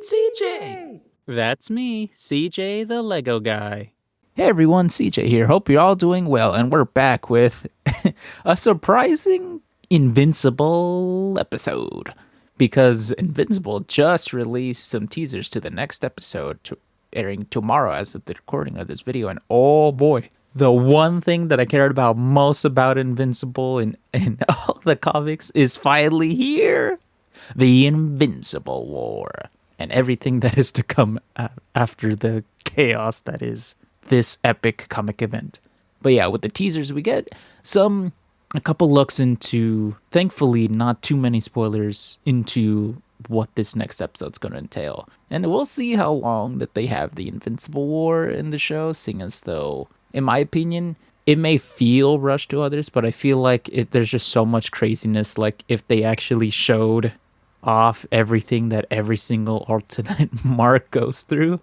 It's CJ! That's me, CJ the Lego guy. Hey everyone, CJ here. Hope you're all doing well, and we're back with a surprising Invincible episode. Because Invincible just released some teasers to the next episode, airing tomorrow as of the recording of this video, and oh boy, the one thing that I cared about most about Invincible in all the comics is finally here. The Invincible War, and everything that is to come after the chaos that is this epic comic event. But yeah, with the teasers, we get a couple looks into, thankfully, not too many spoilers into what this next episode's going to entail. And we'll see how long that they have the Invincible War in the show, seeing as though, in my opinion, it may feel rushed to others, but I feel like there's just so much craziness. Like, if they actually showed off everything that every single alternate mark goes through,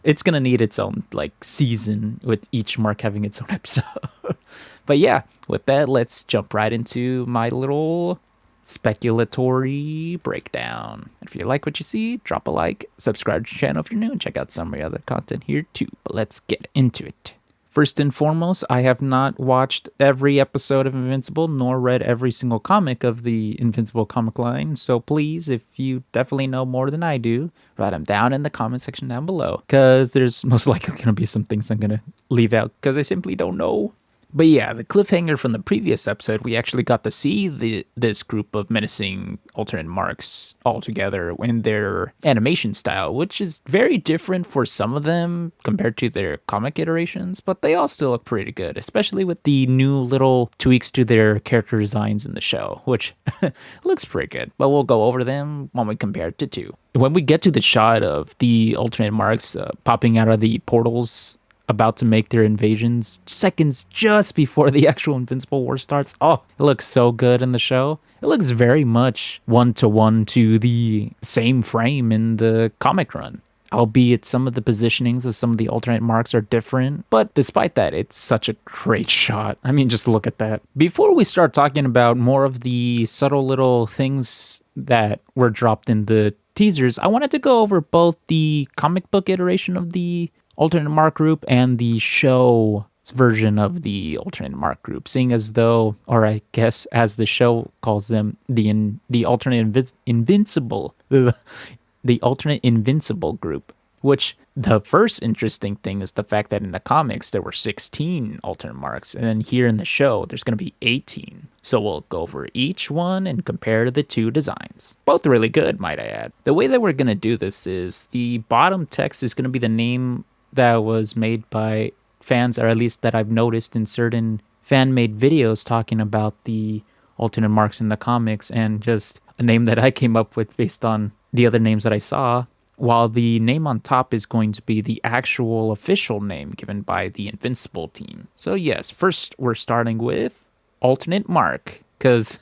it's gonna need its own season, with each mark having its own episode. But yeah, with that, let's jump right into my little speculatory breakdown. If you like what you see, drop a like, subscribe to the channel if you're new, and check out some of my other content here too. But let's get into it. First and foremost, I have not watched every episode of Invincible, nor read every single comic of the Invincible comic line, so please, if you definitely know more than I do, write them down in the comment section down below, because there's most likely going to be some things I'm going to leave out, because I simply don't know. But yeah, the cliffhanger from the previous episode, we actually got to see this group of menacing alternate marks all together in their animation style, which is very different for some of them compared to their comic iterations, but they all still look pretty good, especially with the new little tweaks to their character designs in the show, which looks pretty good, but we'll go over them when we compare it to two. When we get to the shot of the alternate marks popping out of the portals, about to make their invasions seconds just before the actual Invincible War starts. Oh, it looks so good in the show. It looks very much one-to-one to the same frame in the comic run, albeit some of the positionings of some of the alternate marks are different. But despite that, it's such a great shot. I mean, just look at that. Before we start talking about more of the subtle little things that were dropped in the teasers, I wanted to go over both the comic book iteration of the alternate mark group and the show's version of the alternate mark group, seeing as though, or I guess as the show calls them, the alternate invincible the alternate invincible group. Which, the first interesting thing is the fact that in the comics there were 16 alternate marks, and then here in the show there's going to be 18. So we'll go over each one and compare the two designs. Both really good, might I add. The way that we're going to do this is the bottom text is going to be the name that was made by fans, or at least that I've noticed in certain fan-made videos talking about the alternate marks in the comics, and just a name that I came up with based on the other names that I saw, while the name on top is going to be the actual official name given by the Invincible team. So yes, first we're starting with alternate mark, because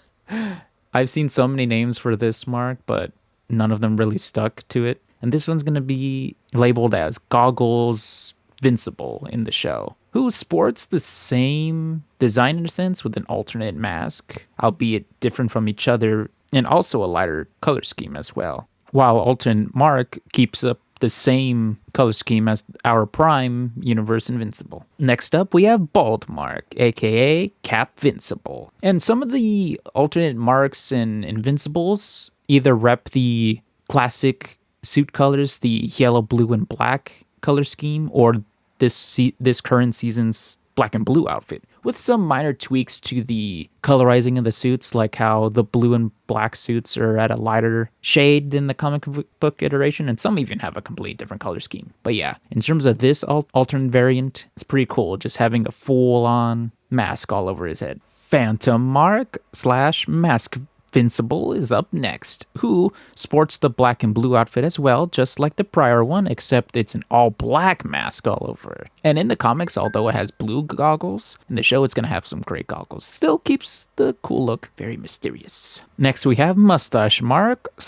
I've seen so many names for this mark, but none of them really stuck to it. And this one's going to be labeled as Goggles Vincible in the show, who sports the same design in a sense with an alternate mask, albeit different from each other, and also a lighter color scheme as well. While alternate mark keeps up the same color scheme as our Prime Universe Invincible. Next up, we have Bald Mark, aka Cap Vincible. And some of the alternate marks and Invincibles either rep the classic suit colors, the yellow, blue, and black color scheme, or this current season's black and blue outfit, with some minor tweaks to the colorizing of the suits, like how the blue and black suits are at a lighter shade than the comic book iteration, and some even have a completely different color scheme. But yeah, in terms of this alternate variant, it's pretty cool, just having a full-on mask all over his head. Phantom Mark / Mask Vincible is up next, who sports the black and blue outfit as well, just like the prior one, except it's an all-black mask all over. And in the comics, although it has blue goggles, in the show it's going to have some gray goggles. Still keeps the cool look very mysterious. Next we have Mustache Mark /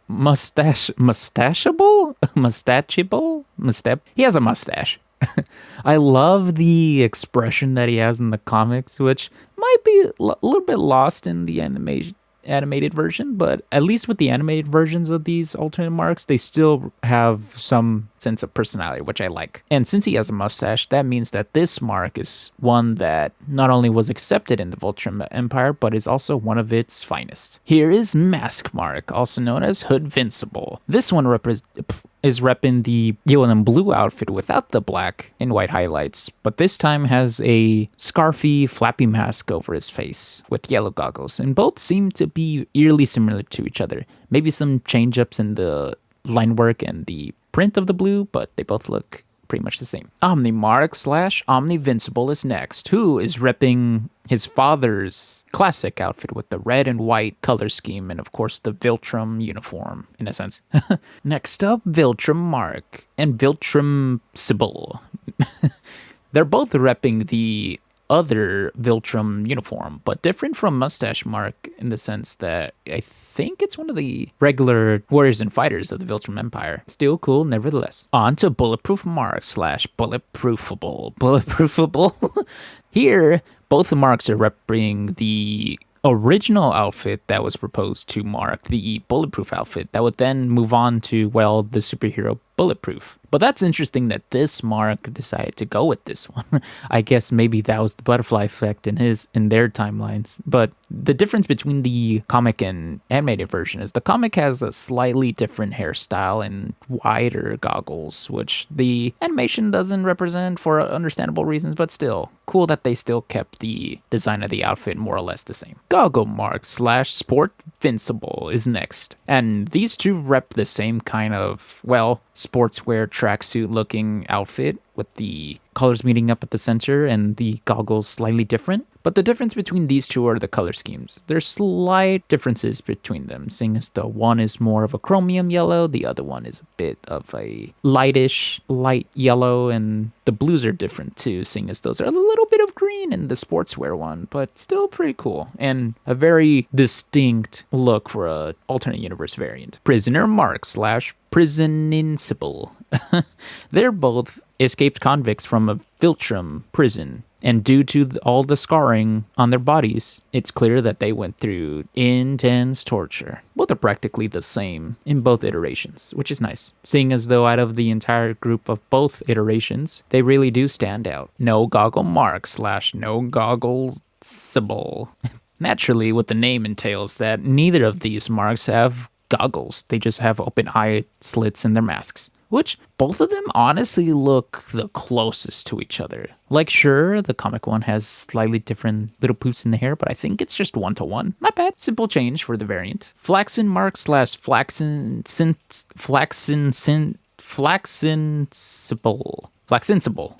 Mustachable? He has a mustache. I love the expression that he has in the comics, which might be a little bit lost in the animated version, but at least with the animated versions of these alternate marks, they still have some sense of personality, which I like. And since he has a mustache, that means that this mark is one that not only was accepted in the Voltrum Empire, but is also one of its finest. Here is Mask Mark, also known as Hoodvincible. This one is repping the yellow and blue outfit without the black and white highlights, but this time has a scarfy, flappy mask over his face with yellow goggles, and both seem to be eerily similar to each other. Maybe some change-ups in the line work and the print of the blue, but they both look pretty much the same. Omnimark / Omnivincible is next, who is repping his father's classic outfit with the red and white color scheme and, of course, the Viltrum uniform, in a sense. Next up, Viltrum Mark and Viltrum Sybil. They're both repping the other Viltrum uniform, but different from Mustache Mark in the sense that I think it's one of the regular warriors and fighters of the Viltrum Empire. Still cool, nevertheless. On to Bulletproof Mark / Bulletproofable. Bulletproofable. Here, both the marks are repping the original outfit that was proposed to Mark, the bulletproof outfit, that would then move on to, well, the superhero Bulletproof. But that's interesting that this Mark decided to go with this one. I guess maybe that was the butterfly effect in their timelines. But the difference between the comic and animated version is the comic has a slightly different hairstyle and wider goggles, which the animation doesn't represent for understandable reasons, but still, cool that they still kept the design of the outfit more or less the same. Goggle Mark / Sportvincible is next. And these two rep the same kind of, well, sportswear tracksuit looking outfit with the colors meeting up at the center and the goggles slightly different. But the difference between these two are the color schemes. There's slight differences between them, seeing as the one is more of a chromium yellow, the other one is a bit of a light yellow, and the blues are different too, seeing as those are a little bit of green in the sportswear one, but still pretty cool, and a very distinct look for a alternate universe variant. Prisoner Mark / Prisoninvincible. They're both escaped convicts from a Viltrum prison, and due to all the scarring on their bodies, it's clear that they went through intense torture. Both are practically the same in both iterations, which is nice, seeing as though out of the entire group of both iterations, they really do stand out. No Goggle Mark / No Goggles Sybil. Naturally, what the name entails that neither of these marks have goggles. They just have open eye slits in their masks, which both of them honestly look the closest to each other. Like, sure, the comic one has slightly different little poofs in the hair, but I think it's just 1-to-1. Not bad. Simple change for the variant. Flaxen Mark / Flaxensible.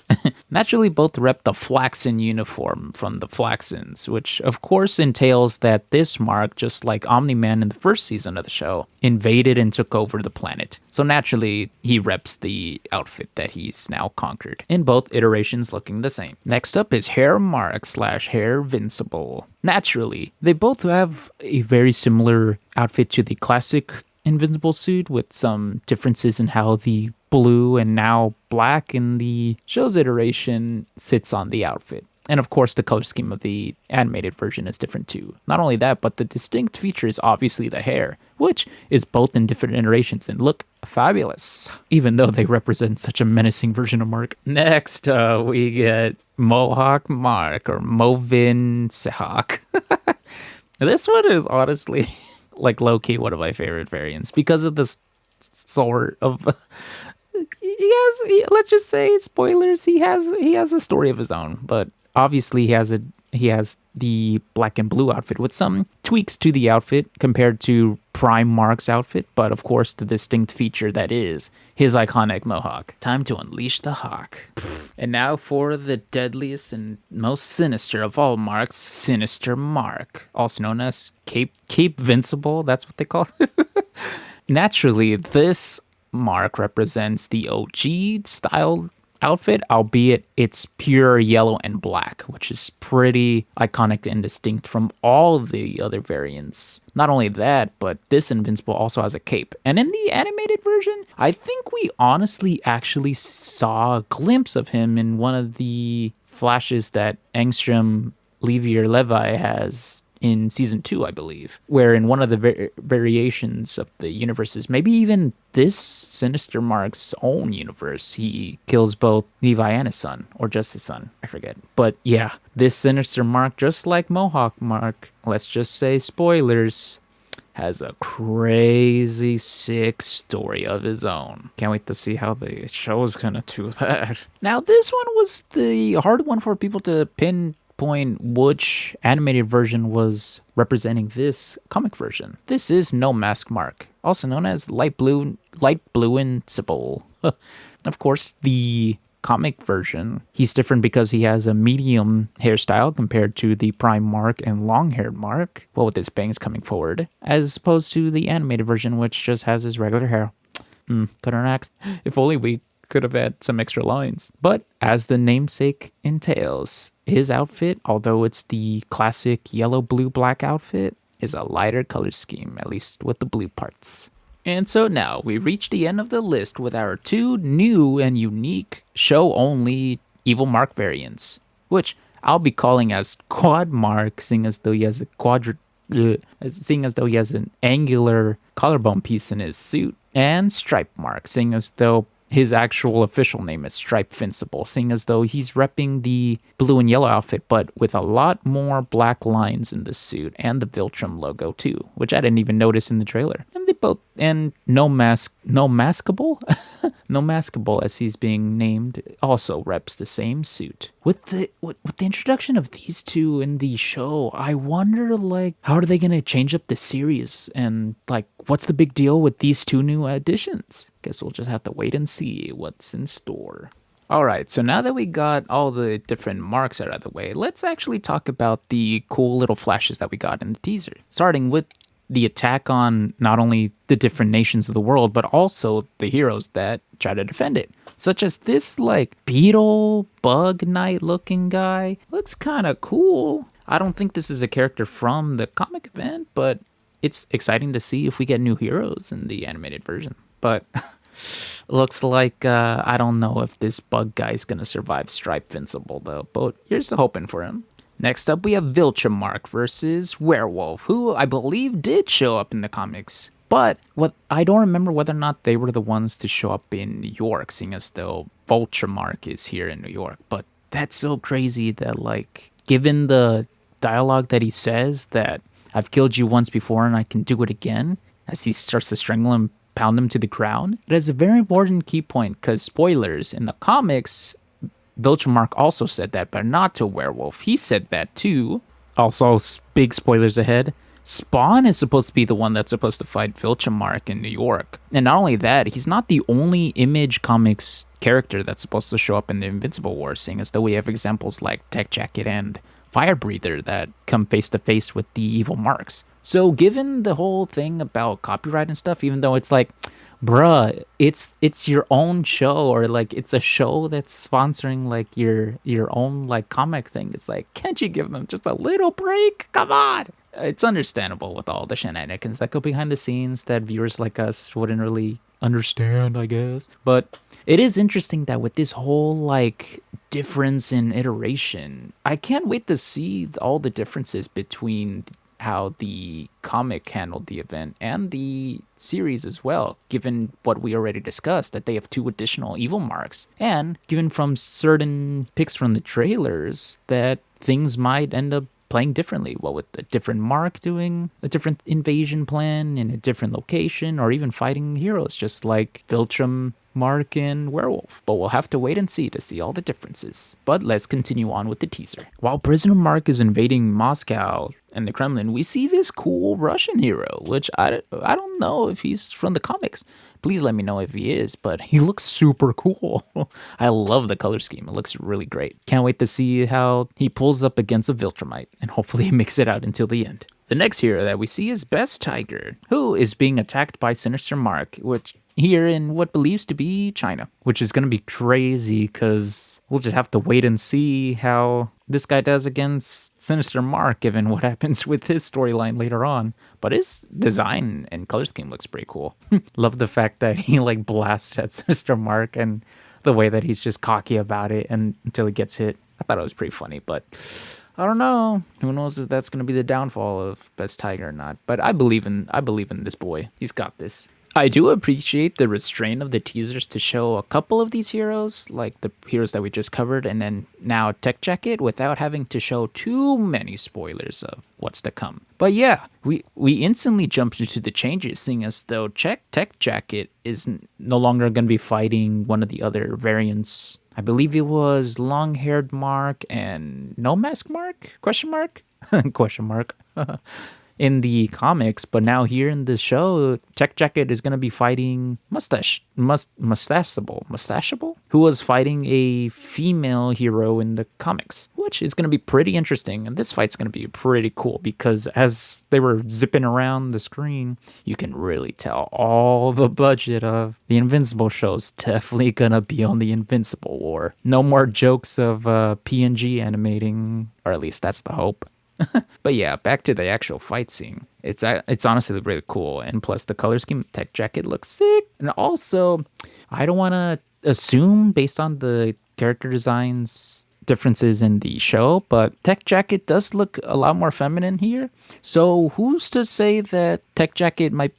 Naturally, both rep the Flaxen uniform from the Flaxens, which of course entails that this Mark, just like Omni-Man in the first season of the show, invaded and took over the planet. So naturally, he reps the outfit that he's now conquered, in both iterations looking the same. Next up is Hair Mark / Hairvincible. Naturally, they both have a very similar outfit to the classic Invincible suit, with some differences in how the blue and now black in the show's iteration sits on the outfit. And of course, the color scheme of the animated version is different too. Not only that, but the distinct feature is obviously the hair, which is both in different iterations and look fabulous, even though they represent such a menacing version of Mark. Next, we get Mohawk Mark or Movin Sehawk. This one is honestly like low-key one of my favorite variants because of this sort of let's just say, spoilers, he has a story of his own, but obviously he has the black and blue outfit with some tweaks to the outfit compared to Prime Mark's outfit, but of course the distinct feature that is his iconic mohawk. Time to unleash the hawk. And now for the deadliest and most sinister of all marks, Sinister Mark, also known as Cape Vincible, that's what they call it. Naturally, this Mark represents the OG style outfit, albeit it's pure yellow and black, which is pretty iconic and distinct from all the other variants. Not only that, but this Invincible also has a cape. And in the animated version, I think we honestly actually saw a glimpse of him in one of the flashes that Angstrom Levier Levi has in season 2, I believe, where in one of the variations of the universes, maybe even this Sinister Mark's own universe, he kills both Levi and his son, or just his son, I forget. But yeah, this Sinister Mark, just like Mohawk Mark, let's just say spoilers, has a crazy sick story of his own. Can't wait to see how the show's gonna do that. Now, this one was the hard one for people to pinpoint which animated version was representing this comic version. This is No Mask Mark, also known as Light Blue Invincible. Of course, the comic version, he's different because he has a medium hairstyle compared to the prime Mark and long-haired Mark, well, with his bangs coming forward, as opposed to the animated version, which just has his regular hair. Couldn't act. If only we could have had some extra lines. But as the namesake entails, his outfit, although it's the classic yellow, blue, black outfit, is a lighter color scheme, at least with the blue parts. And so now we reach the end of the list with our 2 new and unique show-only Evil Mark variants, which I'll be calling as Quad Mark, seeing as though he has an angular collarbone piece in his suit, and Stripe Mark, seeing as though his actual official name is Stripe Invincible, seeing as though he's repping the blue and yellow outfit, but with a lot more black lines in the suit and the Viltrum logo too, which I didn't even notice in the trailer. And they both, and No Maskable, as he's being named, also reps the same suit. With the introduction of these 2 in the show, I wonder, like, how are they gonna change up the series, and like, what's the big deal with these 2 new additions? Guess we'll just have to wait and see what's in store. Alright, so now that we got all the different marks out of the way, let's actually talk about the cool little flashes that we got in the teaser. Starting with the attack on not only the different nations of the world, but also the heroes that try to defend it. Such as this, like, beetle, bug knight looking guy. Looks kind of cool. I don't think this is a character from the comic event, but it's exciting to see if we get new heroes in the animated version. But looks like, I don't know if this bug guy's gonna survive Stripe Invincible though, but here's the hoping for him. Next up, we have Viltrum Mark versus Werewolf, who I believe did show up in the comics. But I don't remember whether or not they were the ones to show up in New York, seeing as though Vulture Mark is here in New York. But that's so crazy that, like, given the dialogue that he says, that I've killed you once before and I can do it again, as he starts to strangle him, pound him to the ground, it is a very important key point, because spoilers, in the comics, Viltrum Mark also said that, but not to Werewolf. He said that too. Also, big spoilers ahead. Spawn is supposed to be the one that's supposed to fight Viltrum Mark in New York. And not only that, he's not the only Image Comics character that's supposed to show up in the Invincible War, seeing as though we have examples like Tech Jacket and Fire Breather that come face to face with the evil Marks. So given the whole thing about copyright and stuff, even though it's like, bruh, it's your own show, or like it's a show that's sponsoring like your own like comic thing, it's like, can't you give them just a little break? Come on. It's understandable with all the shenanigans that go behind the scenes that viewers like us wouldn't really understand, I guess. But it is interesting that with this whole like difference in iteration, I can't wait to see all the differences between how the comic handled the event and the series as well, given what we already discussed, that they have 2 additional evil marks, and given from certain pics from the trailers that things might end up playing differently, well, with a different mark doing a different invasion plan in a different location, or even fighting heroes just like Viltrum Mark and Werewolf. But we'll have to wait and see to see all the differences. But let's continue on with the teaser. While Prisoner Mark is invading Moscow and the Kremlin, we see this cool Russian hero, which I don't know if he's from the comics. Please let me know if he is, but he looks super cool. I love the color scheme. It looks really great. Can't wait to see how he pulls up against a Viltrumite, and hopefully he makes it out until the end. The next hero that we see is Best Tiger, who is being attacked by Sinister Mark, which here in what believes to be China, which is going to be crazy because we'll just have to wait and see how this guy does against Sinister Mark, given what happens with his storyline later on. But his design and color scheme looks pretty cool. Love the fact that he like blasts at Sinister Mark and the way that he's just cocky about it and until he gets hit. I thought it was pretty funny, but I don't know. Who knows if that's gonna be the downfall of Best Tiger or not? But I believe in this boy. He's got this. I do appreciate the restraint of the teasers to show a couple of these heroes, like the heroes that we just covered, and then now Tech Jacket, without having to show too many spoilers of what's to come. But yeah, we instantly jumped into the changes, seeing as though Tech Jacket is no longer going to be fighting one of the other variants. I believe it was long-haired Mark and no mask Mark? Question mark? Question mark. In the comics, but now here in the show, Tech Jacket is gonna be fighting Mustachable, who was fighting a female hero in the comics, which is gonna be pretty interesting. And this fight's gonna be pretty cool because as they were zipping around the screen, you can really tell all the budget of the Invincible show's definitely gonna be on the Invincible War. No more jokes of PNG animating, or at least that's the hope. But yeah, back to the actual fight scene. It's honestly really cool, and plus the color scheme of Tech Jacket looks sick. And also, I don't want to assume based on the character designs differences in the show, but Tech Jacket does look a lot more feminine here. So who's to say that Tech Jacket may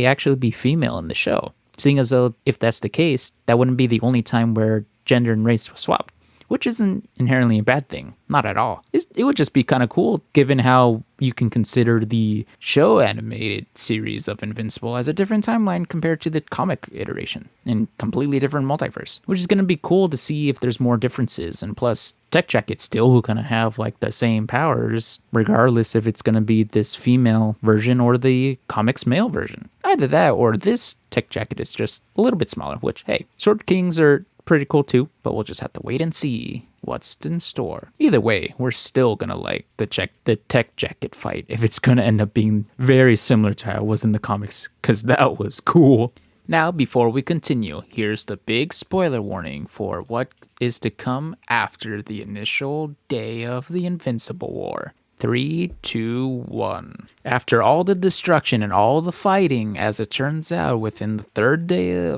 actually be female in the show? Seeing as though if that's the case, that wouldn't be the only time where gender and race was swapped, which isn't inherently a bad thing. Not at all. It would just be kind of cool given how you can consider the show animated series of Invincible as a different timeline compared to the comic iteration in completely different multiverse, which is going to be cool to see if there's more differences. And plus, Tech Jacket's still going to have like the same powers, regardless if it's going to be this female version or the comics male version. Either that or this Tech Jacket is just a little bit smaller, which, hey, Sword Kings are pretty cool too, but we'll just have to wait and see what's in store. Either way, we're still gonna like the Tech Jacket fight if it's gonna end up being very similar to how it was in the comics, because that was cool. Now, before we continue, here's the big spoiler warning for what is to come after the initial day of the Invincible War. 3, 2, 1. After all the destruction and all the fighting, as it turns out, within the third day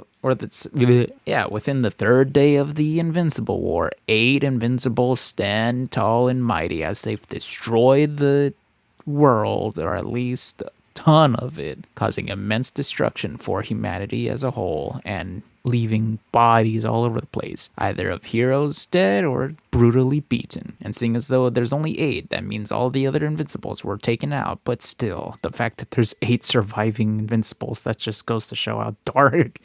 of the Invincible War, 8 Invincibles stand tall and mighty as they've destroyed the world, or at least a ton of it, causing immense destruction for humanity as a whole, and leaving bodies all over the place, either of heroes dead or brutally beaten. And seeing as though there's only 8, that means all the other Invincibles were taken out, but still, the fact that there's 8 surviving Invincibles, that just goes to show how dark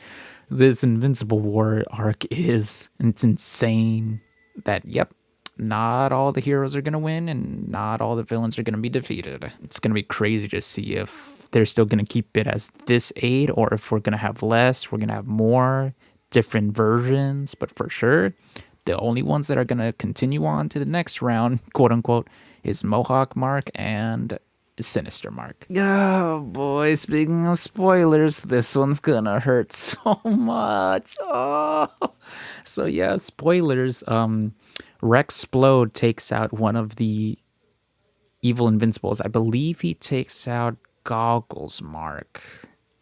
this Invincible War arc is. And it's insane that, yep, not all the heroes are going to win and not all the villains are going to be defeated. It's going to be crazy to see if they're still going to keep it as this 8 or if we're going to have less, we're going to have more different versions. But for sure, the only ones that are going to continue on to the next round, quote unquote, is Mohawk Mark and Sinister Mark. Oh boy, speaking of spoilers, this one's gonna hurt so much. Oh. So yeah, spoilers. Rexplode takes out one of the evil Invincibles. I believe he takes out Goggles Mark,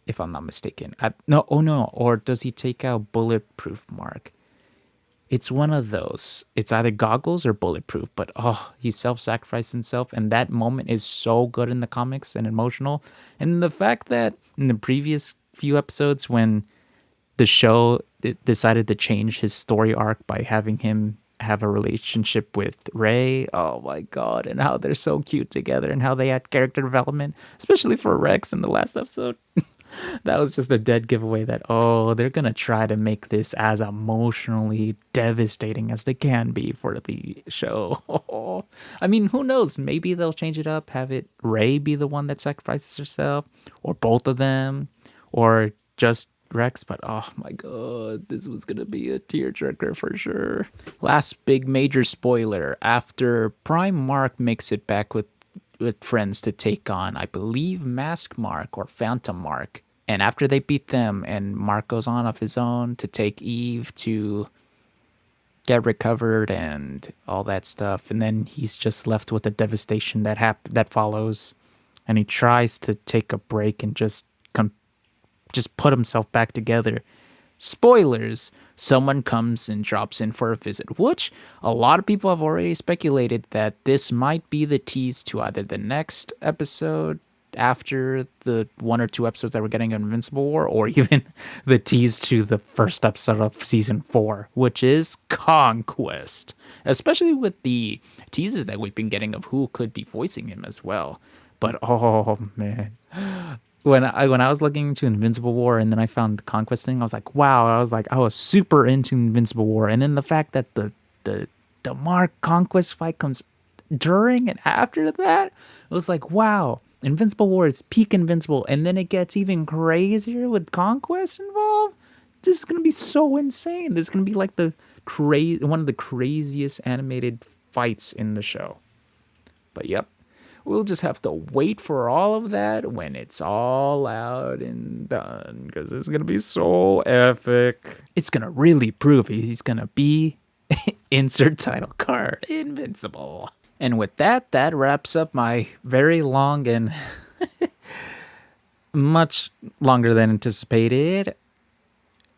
if I'm not mistaken. Or does he take out Bulletproof Mark? It's one of those. It's either Goggles or Bulletproof, but he self-sacrificed himself, and that moment is so good in the comics and emotional. And the fact that in the previous few episodes when the show decided to change his story arc by having him have a relationship with Ray, oh my god, and how they're so cute together and how they had character development, especially for Rex in the last episode. That was just a dead giveaway that, they're going to try to make this as emotionally devastating as they can be for the show. I mean, who knows? Maybe they'll change it up, have it Ray be the one that sacrifices herself, or both of them, or just Rex. But oh my god, this was going to be a tearjerker for sure. Last big major spoiler. After Prime Mark makes it back with friends to take on, I believe, Mask Mark or Phantom Mark. And after they beat them, and Mark goes on of his own to take Eve to get recovered and all that stuff. And then he's just left with the devastation that follows. And he tries to take a break and just put himself back together spoilers, someone comes and drops in for a visit, which a lot of people have already speculated that this might be the tease to either the next episode after the 1 or 2 episodes that we're getting of Invincible War, or even the tease to the first episode of season 4, which is Conquest. Especially with the teases that we've been getting of who could be voicing him as well. But oh man, when I was looking into Invincible War and then I found the Conquest thing, I was like, wow. I was super into Invincible War, and then the fact that the Mark Conquest fight comes during and after that, it was like, wow. Invincible War is peak Invincible, and then it gets even crazier with Conquest involved. This is gonna be so insane. This is gonna be like one of the craziest animated fights in the show. But yep, we'll just have to wait for all of that when it's all out and done, because it's gonna be so epic. It's gonna really prove he's gonna be insert title card Invincible. And with that, that wraps up my very long and much longer than anticipated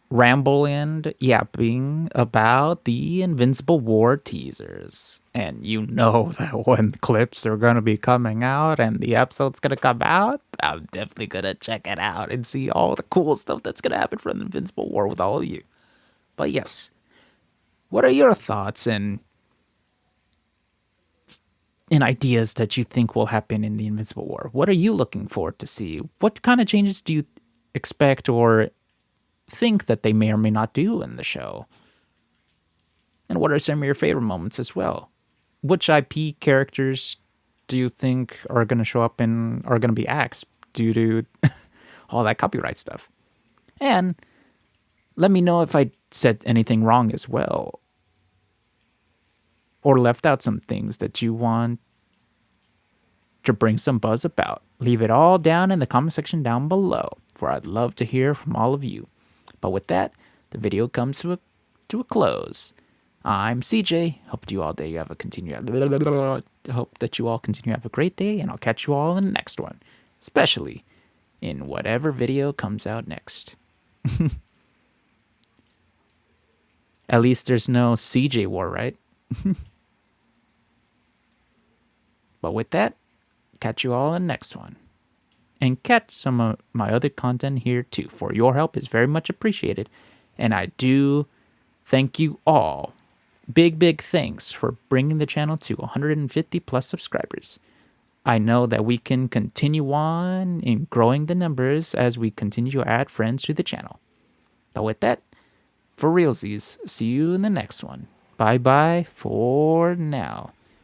ramble and yapping about the Invincible War teasers. And you know that when clips are going to be coming out and the episode's going to come out, I'm definitely going to check it out and see all the cool stuff that's going to happen from the Invincible War with all of you. But yes, what are your thoughts and ideas that you think will happen in the Invincible War? What are you looking forward to see? What kind of changes do you expect or think that they may or may not do in the show? And what are some of your favorite moments as well? Which IP characters do you think are going to show up and are going to be axed due to all that copyright stuff? And let me know if I said anything wrong as well, or left out some things that you want to bring some buzz about. Leave it all down in the comment section down below, for I'd love to hear from all of you. But with that, the video comes to a close. I'm CJ. Hope that you all continue to have a great day, and I'll catch you all in the next one, especially in whatever video comes out next. At least there's no CJ War, right? But with that, catch you all in the next one. And catch some of my other content here too, for your help is very much appreciated. And I do thank you all. Big thanks for bringing the channel to 150 plus subscribers. I know that we can continue on in growing the numbers as we continue to add friends to the channel. But with that, for realsies, see you in the next one. Bye for now.